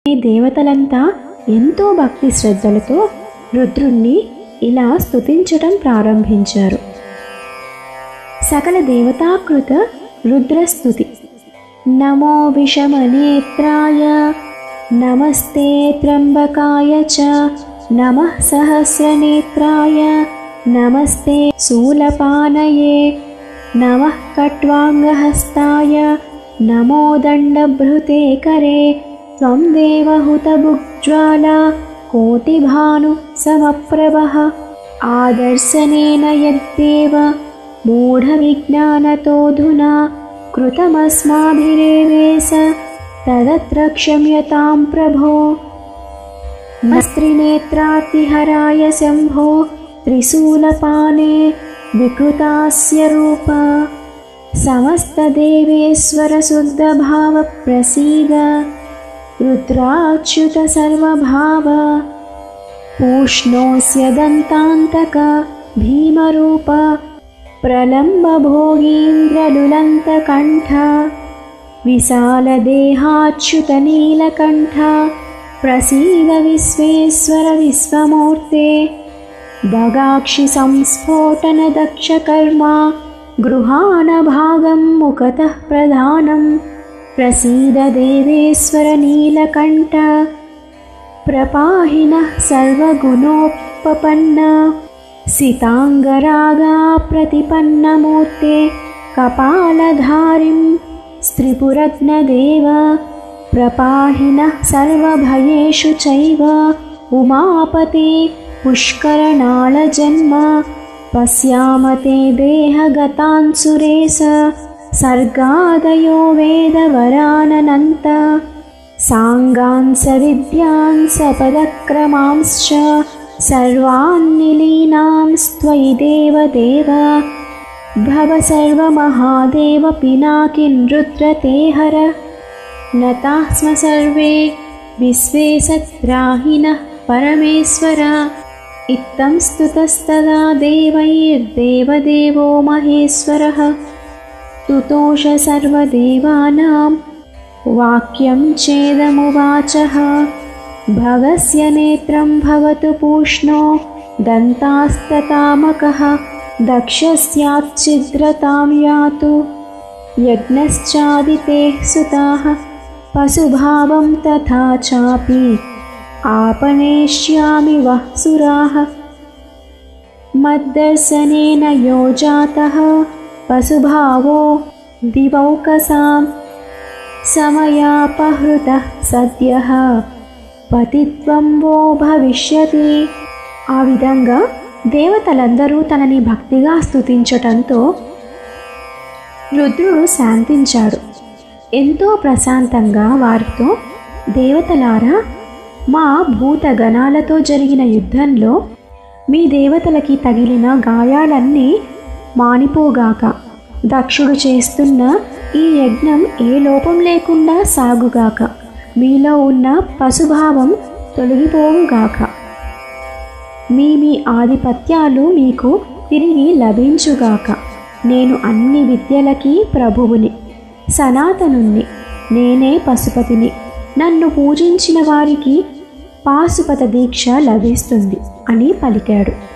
దేవతలంతా ఎంతో భక్తి శ్రద్ధలతో రుద్రుణ్ణి ఇలా స్తుతించటం ప్రారంభించారు. సకల దేవతాకృత రుద్రస్తుతి. నమో విషమనేత్రాయ నమస్తే త్ర్యంబకాయ చ నమః సహస్రనేత్రాయ నమస్తే శూలపానయే నమః ఖట్వాంగహస్తాయ నమో దండభృతే కరే త్వం దేవహుతభుగ్జ్వాలా కోటిభాను సమప్రభః ఆదర్శనేన యద్దేవ మూఢవిజ్ఞానతోऽధునా కృతమస్మాభిరేవేశ తదత్ర క్షమ్యతాం ప్రభో. నస్త్రినేత్రాతిహరాయ శంభో త్రిశూలపానే వికృతాస్య రూప సమస్తదేవేశ్వర శుద్ధభావ ప్రసీద రుద్రాచ్యుత సర్వభావ పూష్ణోస్య దంతాంతక భీమరూప ప్రలంబ భోగీంద్రలులంతకంఠ విశాలదేహాచ్యుత నీలకంఠ ప్రసీద విశ్వేశ్వర విశ్వమూర్తే దగాక్షి సంస్ఫోటన దక్షకర్మ గృహాణ భాగం ముఖతః ప్రధానం ప్రసీద దేవేశ్వర నీలకంఠ ప్రపాహినః సర్వగుణోపపన్న సితాంగరాగా ప్రతిపన్నమూర్తే కపాలధారిం స్త్రిపురత్నదేవ ప్రపాహినః సర్వభయేషు చైవ ఉమాపతే పుష్కరనాళజన్మ పశ్యామతే దేహగతాన్ సురేశ సర్గాదయో వేదవరాననంత సాంగాన్ సవిద్యాన్ సపదక్రమాంశ్చ సర్వాన్నిలీనాంస్త్వయి దేవదేవ భవ సర్వమహాదేవ పినాకిన్ రుద్రతే హర నతాః స్మ సర్వే విశ్వే సత్రాహినః పరమేశ్వర ఇత్తం స్తుతస్తదా దేవైర్దేవదేవో మహేశ్వరః తుతోష సర్వదేవానాం వాక్యం చేదమువాచః భగస్య నేత్రం భవతు పూష్ణో దంతాస్తతామకః దక్షస్యాచ్ఛిద్రతాం యాతు యజ్ఞశ్చాదితేః సుతాః పశుభావం తథా చాపి आपनेष्यामि वः सुराः मद्दर्शनेन यो जातः पशुभावो दिवौकसां समयापहृतः सद्यः పతిత్వం వో భవిష్యతి. ఆ విధంగా దేవతలందరూ తనని భక్తిగా స్తుతించటంతో రుద్రుడు శాంతించాడు. ఎంతో ప్రశాంతంగా వారితో, దేవతలారా, మా భూతగణాలతో జరిగిన యుద్ధంలో మీ దేవతలకి తగిలిన గాయాలన్నీ మానిపోగాక. దక్షుడు చేస్తున్న ఈ యజ్ఞం ఏ లోపం లేకుండా సాగుగాక. మీలో ఉన్న పశుభావం తొలగిపోవుగాక. మీ ఆధిపత్యాలు మీకు తిరిగి లభించుగాక. నేను అన్ని విద్యలకి ప్రభువుని, సనాతనుణ్ణి. నేనే పశుపతిని. నన్ను పూజించిన వారికి పాశుపత దీక్ష లభిస్తుంది అని పలికాడు.